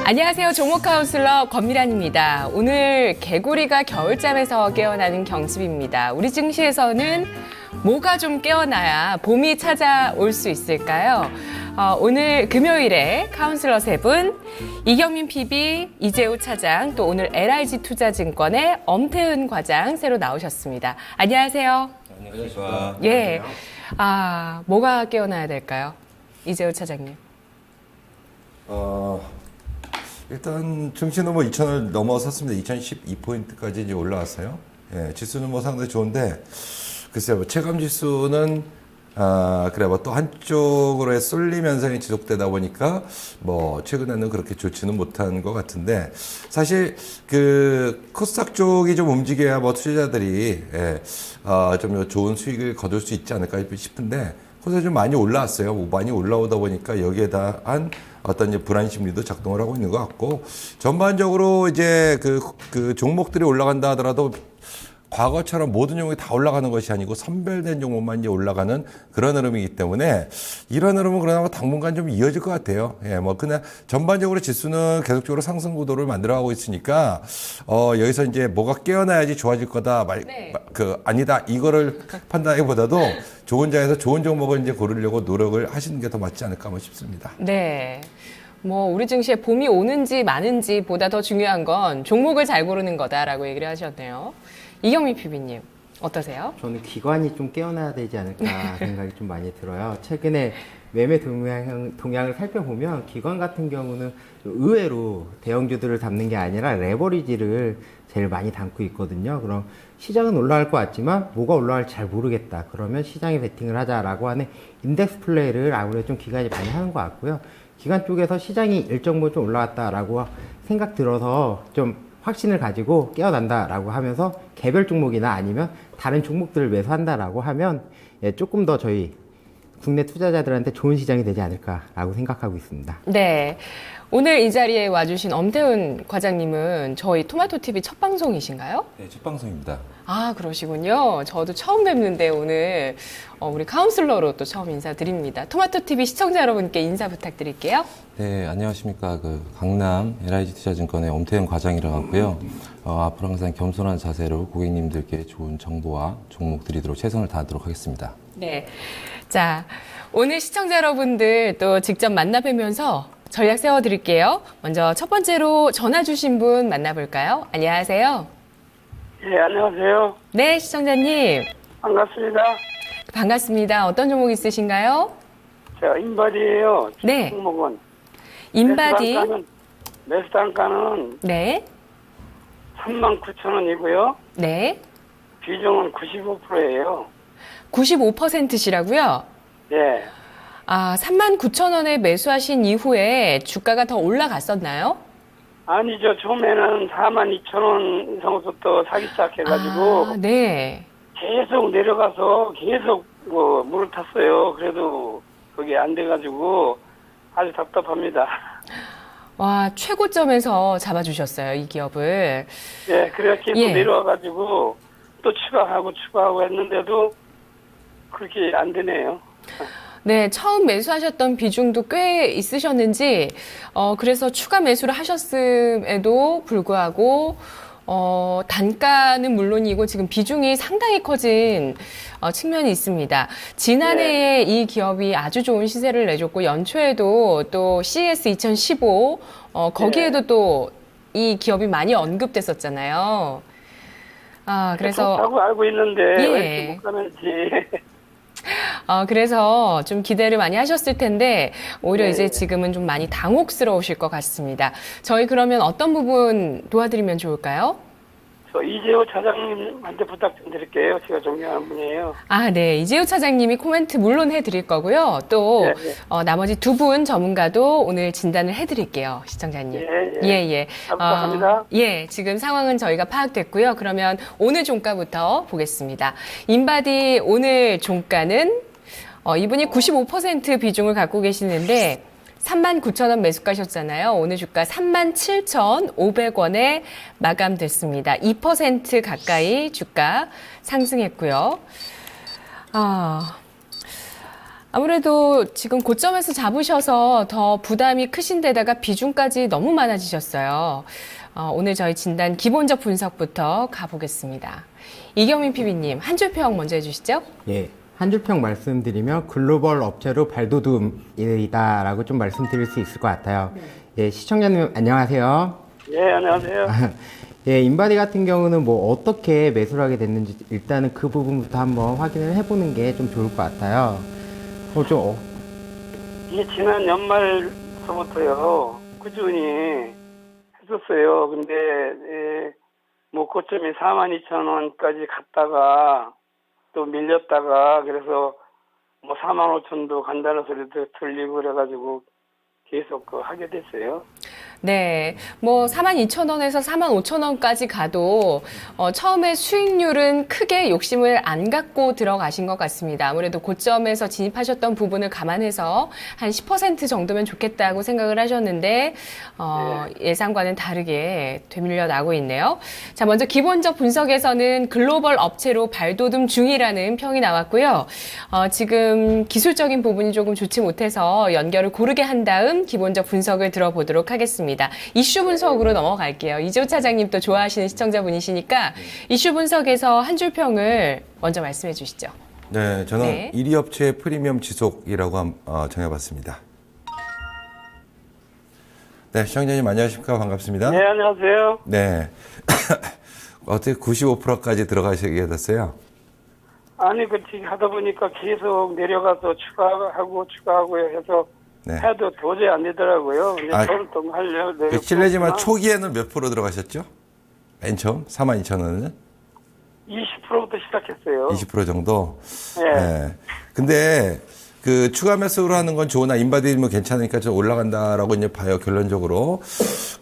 안녕하세요. 종목 카운슬러 권미란입니다. 오늘 개구리가 겨울잠에서 깨어나는 경칩입니다. 우리 증시에서는 뭐가 좀 깨어나야 봄이 찾아올 수 있을까요? 오늘 금요일에 카운슬러 세 분, 이경민 PB, 이재우 차장, 또 오늘 LIG 투자증권의 엄태은 과장 새로 나오셨습니다. 안녕하세요. 안녕하십니까. 예. 뭐가 깨어나야 될까요? 이재우 차장님. 일단 증시는 뭐 2,000을 넘어섰습니다. 2012포인트까지 이제 올라왔어요. 예, 지수는 뭐 상당히 좋은데, 글쎄요, 뭐 체감 지수는 그래 뭐 또 한쪽으로의 쏠림 현상이 지속되다 보니까 뭐 최근에는 그렇게 좋지는 못한 것 같은데, 사실 그 코스닥 쪽이 좀 움직여야 뭐 투자자들이 좀 좋은 수익을 거둘 수 있지 않을까 싶은데, 코스닥이 좀 많이 올라왔어요. 뭐 많이 올라오다 보니까 여기에다 한 어떤 이제 불안 심리도 작동을 하고 있는 것 같고, 전반적으로 이제 그 종목들이 올라간다 하더라도 과거처럼 모든 종목이 다 올라가는 것이 아니고 선별된 종목만 이제 올라가는 그런 흐름이기 때문에, 이런 흐름은 그러나 당분간 좀 이어질 것 같아요. 예, 뭐 그냥 전반적으로 지수는 계속적으로 상승 구도를 만들어가고 있으니까 여기서 이제 뭐가 깨어나야지 좋아질 거다 아니다 이거를 판단하기보다도 좋은 장에서 좋은 종목을 이제 고르려고 노력을 하시는 게 더 맞지 않을까 싶습니다. 네. 뭐 우리 증시에 봄이 오는지 마는지 보다 더 중요한 건 종목을 잘 고르는 거다라고 얘기를 하셨네요. 이경민 PB님 어떠세요? 저는 기관이 좀 깨어나야 되지 않을까 생각이 좀 많이 들어요. 최근에 매매 동향을 살펴보면 기관 같은 경우는 의외로 대형주들을 담는 게 아니라 레버리지를 제일 많이 담고 있거든요. 그럼 시장은 올라갈 것 같지만 뭐가 올라갈지 잘 모르겠다. 그러면 시장에 베팅을 하자라고 하는 인덱스 플레이를 아무래도 좀 기관이 많이 하는 것 같고요. 기관 쪽에서 시장이 일정 부분 좀 올라왔다라고 생각 들어서 좀 확신을 가지고 깨어난다라고 하면서 개별 종목이나 아니면 다른 종목들을 매수한다라고 하면 조금 더 저희 국내 투자자들한테 좋은 시장이 되지 않을까라고 생각하고 있습니다. 네. 오늘 이 자리에 와주신 엄태훈 과장님은 저희 토마토TV 첫 방송이신가요? 네, 첫 방송입니다. 그러시군요. 저도 처음 뵙는데 오늘 우리 카운슬러로 또 처음 인사드립니다. 토마토TV 시청자 여러분께 인사 부탁드릴게요. 네, 안녕하십니까. 강남 LIG 투자증권의 엄태현 과장이라고 하고요. 앞으로 항상 겸손한 자세로 고객님들께 좋은 정보와 종목 드리도록 최선을 다하도록 하겠습니다. 네. 자, 오늘 시청자 여러분들 또 직접 만나뵈면서 전략 세워드릴게요. 먼저 첫 번째로 전화 주신 분 만나볼까요? 안녕하세요. 예, 안녕하세요. 네, 시청자님. 반갑습니다. 반갑습니다. 어떤 종목 있으신가요? 제가 인바디예요. 네. 종목은. 인바디. 매수 단가는 네. 39,000원이고요. 네. 비중은 95%예요. 95%시라고요? 네. 39,000원에 매수하신 이후에 주가가 더 올라갔었나요? 아니죠. 처음에는 42,000원 이상부터 사기 시작해가지고 네. 계속 내려가서 계속 물을 탔어요. 그래도 그게 안 돼가지고 아주 답답합니다. 와, 최고점에서 잡아주셨어요, 이 기업을. 예, 그래서 계속 내려와가지고 또 추가하고 했는데도 그렇게 안 되네요. 네, 처음 매수하셨던 비중도 꽤 있으셨는지, 그래서 추가 매수를 하셨음에도 불구하고, 단가는 물론이고 지금 비중이 상당히 커진 측면이 있습니다. 지난해에 이 기업이 아주 좋은 시세를 내줬고, 연초에도 또 CES 2015, 거기에도 또 이 기업이 많이 언급됐었잖아요. 그래서. 좋다고 알고 있는데, 왜 이렇게 못 가는지. 그래서 좀 기대를 많이 하셨을 텐데 오히려 네. 이제 지금은 좀 많이 당혹스러우실 것 같습니다. 저희 그러면 어떤 부분 도와드리면 좋을까요? 저 이재호 차장님한테 부탁 좀 드릴게요. 제가 존경하는 분이에요. 네. 이재우 차장님이 코멘트 물론 해드릴 거고요. 또 나머지 두 분 전문가도 오늘 진단을 해드릴게요. 시청자님. 예. 감사합니다. 지금 상황은 저희가 파악됐고요. 그러면 오늘 종가부터 보겠습니다. 인바디 오늘 종가는 이분이 95% 비중을 갖고 계시는데 39,000원 매수가셨잖아요. 오늘 주가 37,500원에 마감됐습니다. 2% 가까이 주가 상승했고요. 아무래도 지금 고점에서 잡으셔서 더 부담이 크신 데다가 비중까지 너무 많아지셨어요. 오늘 저희 진단 기본적 분석부터 가보겠습니다. 이경민 PB님, 한 줄 평 먼저 해주시죠. 예, 한 줄 평 말씀드리면 글로벌 업체로 발돋움이다라고 좀 말씀드릴 수 있을 것 같아요. 예, 시청자님 안녕하세요. 예, 안녕하세요. 예, 인바디 같은 경우는 뭐 어떻게 매수를 하게 됐는지 일단은 그 부분부터 한번 확인을 해보는 게 좀 좋을 것 같아요. 이게 지난 연말서부터요, 꾸준히 했었어요. 근데, 예, 뭐, 고점이 42,000원까지 갔다가, 또 밀렸다가, 그래서 뭐 45,000도 간다는 소리도 들리고 그래가지고, 계속 하게 됐어요. 네, 뭐 42,000원에서 45,000원까지 가도 처음에 수익률은 크게 욕심을 안 갖고 들어가신 것 같습니다. 아무래도 고점에서 진입하셨던 부분을 감안해서 한 10% 정도면 좋겠다고 생각을 하셨는데 예상과는 다르게 되밀려 나고 있네요. 자, 먼저 기본적 분석에서는 글로벌 업체로 발돋움 중이라는 평이 나왔고요. 지금 기술적인 부분이 조금 좋지 못해서 연결을 고르게 한 다음 기본적 분석을 들어보도록 하겠습니다. 이슈 분석으로 넘어갈게요. 이재호 차장님 또 좋아하시는 시청자분이시니까 이슈 분석에서 한 줄 평을 먼저 말씀해 주시죠. 네, 저는 네. 1위 업체의 프리미엄 지속이라고 정해봤습니다. 네, 시청자님 안녕하십니까? 반갑습니다. 네, 안녕하세요. 네. 어떻게 95%까지 들어가시게 됐어요? 아니, 하다 보니까 계속 내려가서 추가하고 해서 네. 해도 도저히 안 되더라고요. 근데 아, 저는 또 하려고. 실례지만 초기에는 몇 프로 들어가셨죠? 맨 처음 42,000원은? 20%부터 시작했어요. 20% 정도? 네. 네. 근데 그 추가 매수로 하는 건 좋으나 인바디면 괜찮으니까 좀 올라간다라고 이제 봐요, 결론적으로.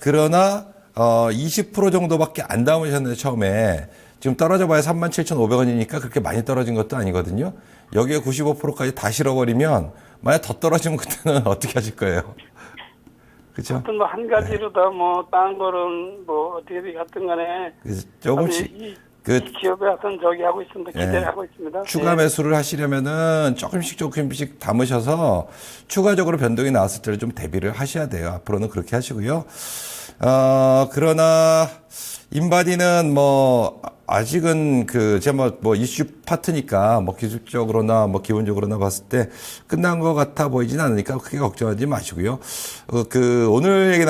그러나 20% 정도밖에 안 담으셨는데 처음에 지금 떨어져 봐야 37,500원이니까 그렇게 많이 떨어진 것도 아니거든요. 여기에 95%까지 다 실어버리면 만약 더 떨어지면 그때는 어떻게 하실 거예요? 그렇죠? 하여튼 뭐 한 가지로다 뭐 딴 거는 뭐 어떻게 하든 간에 그래서 조금씩 이 그 기업에 하여튼 저기 하고 있습니다. 기대를 예. 하고 있습니다. 추가 매수를 하시려면은 조금씩 담으셔서 추가적으로 변동이 나왔을 때를 좀 대비를 하셔야 돼요. 앞으로는 그렇게 하시고요. 그러나 인바디는 뭐 아직은 제가 뭐 이슈 파트니까 뭐 기술적으로나 뭐 기본적으로나 봤을 때 끝난 것 같아 보이진 않으니까 크게 걱정하지 마시고요. 오늘 얘기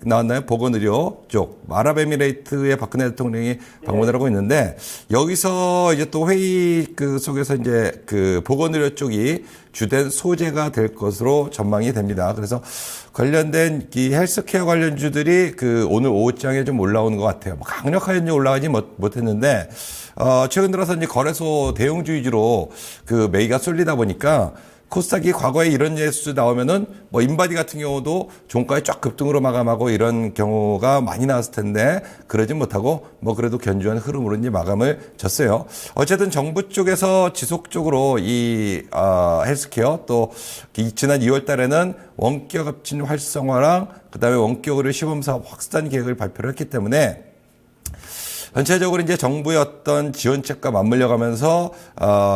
나왔나요? 보건의료 쪽 아랍에미레이트의 박근혜 대통령이 방문을 하고 있는데 여기서 이제 또 회의 속에서 이제 보건의료 쪽이 주된 소재가 될 것으로 전망이 됩니다. 그래서 관련된 이 헬스케어 관련주들이 오늘 오후장에 좀 올라오는 것 같아요. 뭐 강력하게 올라가지 못했는데 최근 들어서 이제 거래소 대형주 위주로 매기가 쏠리다 보니까 코스닥이 과거에 이런 예수 나오면은 뭐 인바디 같은 경우도 종가에 쫙 급등으로 마감하고 이런 경우가 많이 나왔을 텐데 그러지 못하고 뭐 그래도 견주한 흐름으로 이제 마감을 졌어요. 어쨌든 정부 쪽에서 지속적으로 이 헬스케어 또 지난 2월 달에는 원격 합진 활성화랑 그다음에 원격 의료 시범 사업 확산 계획을 발표를 했기 때문에 전체적으로 이제 정부의 어떤 지원책과 맞물려 가면서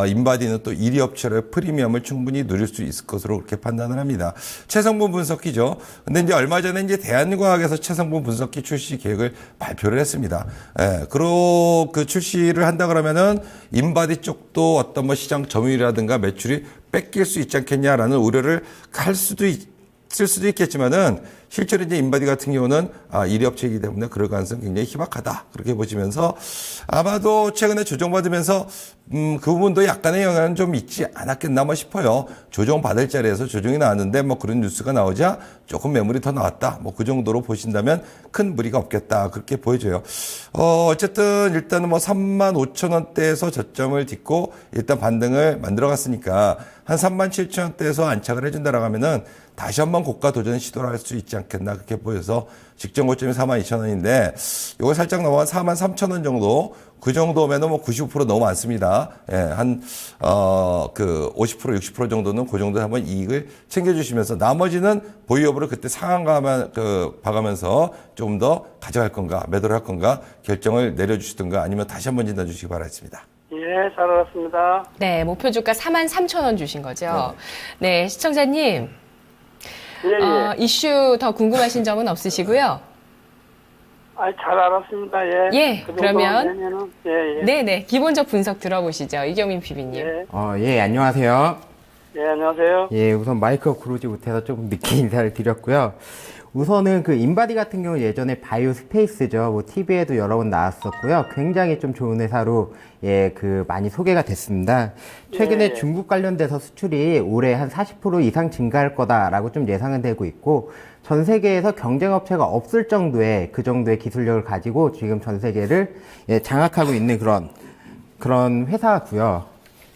인바디는 또 1위 업체의 프리미엄을 충분히 누릴 수 있을 것으로 그렇게 판단을 합니다. 체성분 분석기죠. 근데 이제 얼마 전에 이제 대한과학에서 체성분 분석기 출시 계획을 발표를 했습니다. 예, 그리고 그 출시를 한다 그러면은 인바디 쪽도 어떤 뭐 시장 점유율이라든가 매출이 뺏길 수 있지 않겠냐라는 우려를 쓸 수도 있겠지만은 실제로 이제 인바디 같은 경우는 1위 업체이기 때문에 그럴 가능성이 굉장히 희박하다. 그렇게 보시면서 아마도 최근에 조정받으면서 그 부분도 약간의 영향은 좀 있지 않았겠나 싶어요. 조정받을 자리에서 조정이 나왔는데 뭐 그런 뉴스가 나오자 조금 매물이 더 나왔다. 뭐 그 정도로 보신다면 큰 무리가 없겠다. 그렇게 보여져요. 어쨌든 일단은 뭐 35,000원대에서 저점을 딛고 일단 반등을 만들어 갔으니까 한 37,000원대에서 안착을 해준다라고 하면은 다시 한번 고가 도전 시도를 할 수 있지 않겠나 그렇게 보여서 직전 고점이 42,000원인데 이거 살짝 넘어간 43,000원 정도 그 정도면은 뭐 95% 너무 많습니다. 예, 한 50% 60% 정도는 그 정도에 한번 이익을 챙겨주시면서 나머지는 보유 여부를 그때 상한 봐가면서 조금 더 가져갈 건가 매도를 할 건가 결정을 내려주시든가 아니면 다시 한번 진단 주시기 바라겠습니다. 예, 잘 알았습니다. 네, 목표 주가 43,000원 주신 거죠. 네, 시청자님. 예, 예. 이슈 더 궁금하신 점은 없으시고요. 잘 알았습니다. 예. 예, 그 그러면- 정도 되면은, 예, 예. 네네, 기본적 분석 들어보시죠. 이경민 PB님. 예, 예, 안녕하세요. 예, 안녕하세요. 예, 우선 마이크가 구르지 못해서 조금 늦게 인사를 드렸고요. 우선은 그 인바디 같은 경우 예전에 바이오 스페이스죠. 뭐 TV에도 여러 번 나왔었고요. 굉장히 좀 좋은 회사로 많이 소개가 됐습니다. 최근에 예. 중국 관련돼서 수출이 올해 한 40% 이상 증가할 거다라고 좀 예상은 되고 있고, 전 세계에서 경쟁 업체가 없을 정도의 그 정도의 기술력을 가지고 지금 전 세계를 장악하고 있는 그런 회사고요.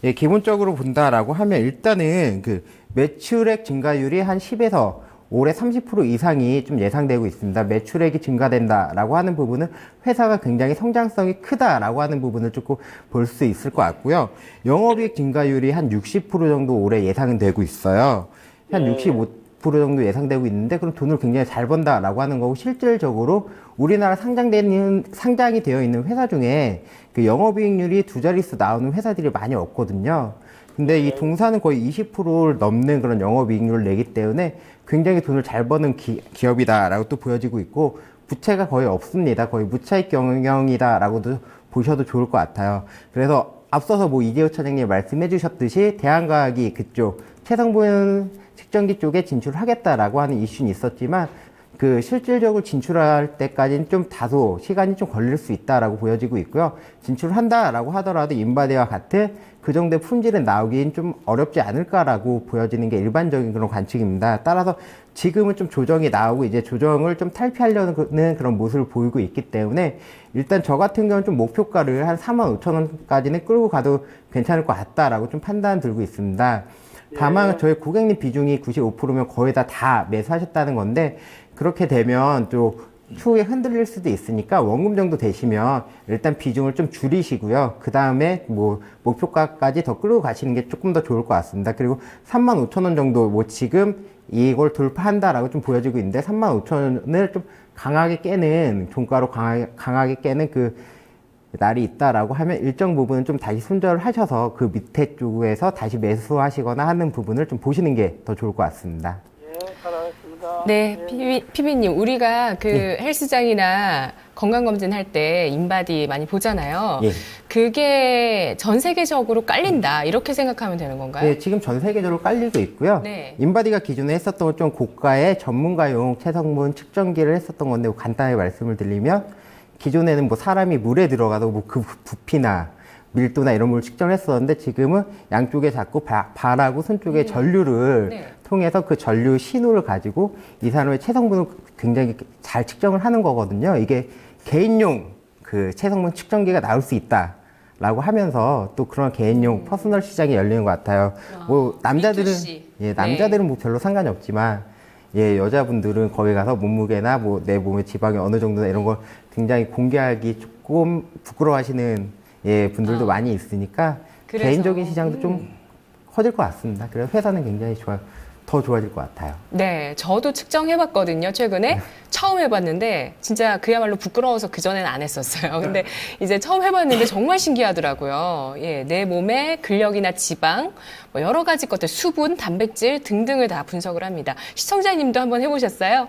예, 기본적으로 본다라고 하면 일단은 그 매출액 증가율이 한 10에서 올해 30% 이상이 좀 예상되고 있습니다. 매출액이 증가된다라고 하는 부분은 회사가 굉장히 성장성이 크다라고 하는 부분을 조금 볼 수 있을 것 같고요. 영업이익 증가율이 한 60% 정도 올해 예상은 되고 있어요. 한 65% 정도 예상되고 있는데, 그럼 돈을 굉장히 잘 번다라고 하는 거고, 실질적으로 우리나라 상장이 되어 있는 회사 중에 그 영업이익률이 두 자릿수 나오는 회사들이 많이 없거든요. 근데 이 동사는 거의 20%를 넘는 그런 영업이익률을 내기 때문에 굉장히 돈을 잘 버는 기업이다라고 또 보여지고 있고, 부채가 거의 없습니다. 거의 무차익 경영이다라고도 보셔도 좋을 것 같아요. 그래서 앞서서 뭐 이재호 차장님 말씀해 주셨듯이 대한과학이 그쪽 체성분 측정기 쪽에 진출하겠다라고 하는 이슈는 있었지만, 그 실질적으로 진출할 때까지는 좀 다소 시간이 좀 걸릴 수 있다라고 보여지고 있고요. 진출한다라고 하더라도 인바디와 같은 그 정도의 품질은 나오긴 좀 어렵지 않을까라고 보여지는 게 일반적인 그런 관측입니다. 따라서 지금은 좀 조정이 나오고 이제 조정을 좀 탈피하려는 그런 모습을 보이고 있기 때문에, 일단 저 같은 경우는 좀 목표가를 한 45,000원까지는 끌고 가도 괜찮을 것 같다라고 좀 판단 들고 있습니다. 다만 저희 고객님 비중이 95%면 거의 다 매수하셨다는 건데, 그렇게 되면 또 추후에 흔들릴 수도 있으니까 원금 정도 되시면 일단 비중을 좀 줄이시고요. 그 다음에 뭐 목표가까지 더 끌고 가시는 게 조금 더 좋을 것 같습니다. 그리고 35,000원 정도 뭐 지금 이걸 돌파한다라고 좀 보여지고 있는데, 35,000원을 좀 강하게 깨는 종가로 강하게 깨는 그 날이 있다라고 하면 일정 부분은 좀 다시 손절을 하셔서 그 밑에 쪽에서 다시 매수하시거나 하는 부분을 좀 보시는 게 더 좋을 것 같습니다. 예, 잘 알았습니다. 네, PB님, 우리가 그 헬스장이나 건강검진 할 때 인바디 많이 보잖아요. 예. 그게 전 세계적으로 깔린다, 이렇게 생각하면 되는 건가요? 네, 지금 전 세계적으로 깔리고 있고요. 네. 인바디가 기존에 했었던 건 좀 고가의 전문가용 체성분 측정기를 했었던 건데, 간단하게 말씀을 드리면, 기존에는 뭐 사람이 물에 들어가도 뭐 그 부피나 밀도나 이런 걸 측정을 했었는데, 지금은 양쪽에 자꾸 발하고 손 쪽에 전류를 네. 통해서 그 전류 신호를 가지고 이 사람의 체성분을 굉장히 잘 측정을 하는 거거든요. 이게 개인용 그 체성분 측정기가 나올 수 있다라고 하면서 또 그런 개인용 퍼스널 시장이 열리는 것 같아요. 뭐 남자들은 B2C. 남자들은 뭐 별로 상관이 없지만, 여자분들은 거기 가서 몸무게나 뭐 내 몸의 지방이 어느 정도나 이런 걸 굉장히 공개하기 조금 부끄러워하시는 분들도 많이 있으니까, 그래서, 개인적인 시장도 좀 커질 것 같습니다. 그래서 회사는 굉장히 더 좋아질 것 같아요. 네, 저도 측정해봤거든요, 최근에. 처음 해봤는데, 진짜 그야말로 부끄러워서 그전에는 안 했었어요. 근데 이제 처음 해봤는데 정말 신기하더라고요. 예, 내 몸의 근력이나 지방, 뭐 여러 가지 것들, 수분, 단백질 등등을 다 분석을 합니다. 시청자님도 한번 해보셨어요?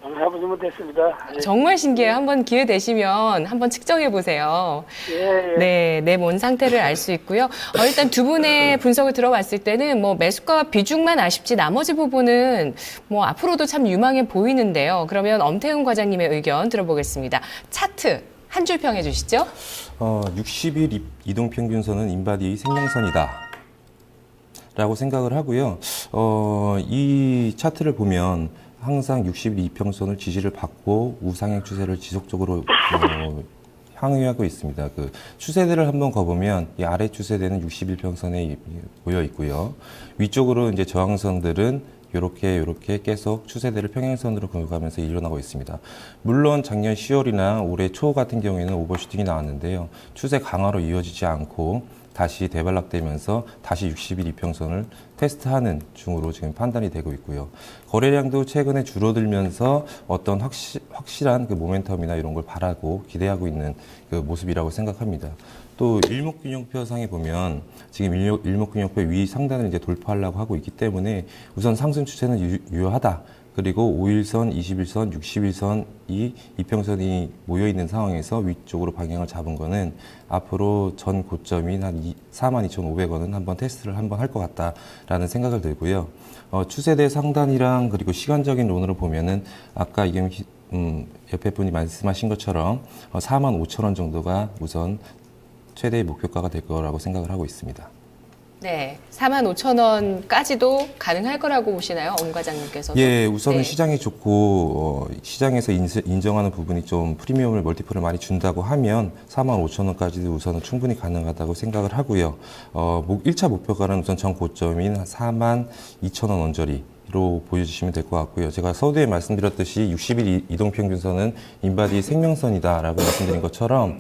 저는 해보지 못했습니다. 예. 정말 신기해요. 한번 기회 되시면 한번 측정해보세요. 예, 예. 네, 내 몸 상태를 알 수 있고요. 일단 두 분의 분석을 들어봤을 때는 뭐 매수가 비중만 아쉽지 나머지 부분은 뭐 앞으로도 참 유망해 보이는데요. 그러면 엄태훈 과장님의 의견 들어보겠습니다. 차트 한 줄 평해 주시죠. 60일 이동평균선은 인바디 생명선이다 라고 생각을 하고요. 이 차트를 보면 항상 60일 이평선을 지지를 받고 우상향 추세를 지속적으로 향유하고 있습니다. 그 추세대를 한번 거보면 이 아래 추세대는 61평선에 모여 있고요. 위쪽으로 이제 저항선들은 요렇게 계속 추세대를 평행선으로 그어가면서 일어나고 있습니다. 물론 작년 10월이나 올해 초 같은 경우에는 오버슈팅이 나왔는데요. 추세 강화로 이어지지 않고 다시 되발락되면서 다시 60일 이평선을 테스트하는 중으로 지금 판단이 되고 있고요. 거래량도 최근에 줄어들면서 어떤 확실한 그 모멘텀이나 이런 걸 바라고 기대하고 있는 그 모습이라고 생각합니다. 또 일목균형표상에 보면 지금 일목균형표 위 상단을 이제 돌파하려고 하고 있기 때문에 우선 상승 추세는 유효하다. 그리고 5일선, 21선, 60일선이 이평선이 모여 있는 상황에서 위쪽으로 방향을 잡은 거는 앞으로 전 고점인 한 42,500원은 한번 테스트를 한번 할 것 같다라는 생각을 들고요. 추세대 상단이랑 그리고 시간적인 론으로 보면은 아까 옆에 분이 말씀하신 것처럼 45,000원 정도가 우선 최대의 목표가가 될 거라고 생각을 하고 있습니다. 네, 45,000원까지도 가능할 거라고 보시나요, 엄 과장님께서도? 예, 우선은 네. 시장이 좋고 시장에서 인정하는 부분이 좀 프리미엄을 멀티플을 많이 준다고 하면 45,000원까지도 우선은 충분히 가능하다고 생각을 하고요. 1차 목표가는 우선 전 고점인 42,000원 언저리로 보여주시면 될 것 같고요. 제가 서두에 말씀드렸듯이 60일 이동평균선은 인바디 생명선이다라고 말씀드린 것처럼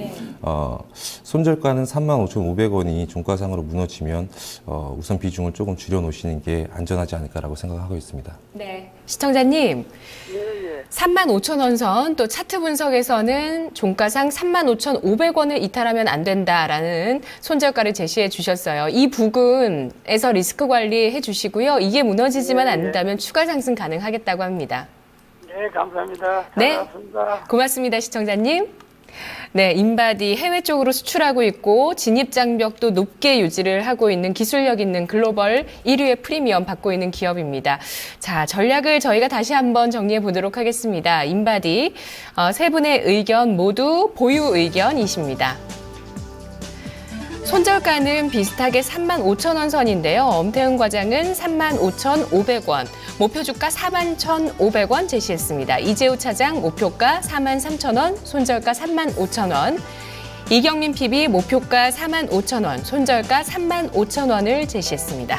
손절가는 35,500원이 종가상으로 무너지면 우선 비중을 조금 줄여놓으시는 게 안전하지 않을까라고 생각하고 있습니다. 네, 시청자님. 35,000원 선, 또 차트 분석에서는 종가상 35,500원을 이탈하면 안 된다라는 손절가를 제시해 주셨어요. 이 부근에서 리스크 관리해 주시고요. 이게 무너지지만 않는다면 추가 상승 가능하겠다고 합니다. 네, 감사합니다. 네. 고맙습니다. 고맙습니다, 시청자님. 네, 인바디 해외 쪽으로 수출하고 있고 진입 장벽도 높게 유지를 하고 있는 기술력 있는 글로벌 1위의 프리미엄 받고 있는 기업입니다. 자, 전략을 저희가 다시 한번 정리해 보도록 하겠습니다. 인바디 세 분의 의견 모두 보유 의견이십니다. 손절가는 비슷하게 35,000원 선인데요. 엄태훈 과장은 35,500원, 목표 주가 41,500원 제시했습니다. 이재우 차장 목표가 43,000원, 손절가 35,000원. 이경민 PB 목표가 45,000원, 손절가 35,000원을 제시했습니다.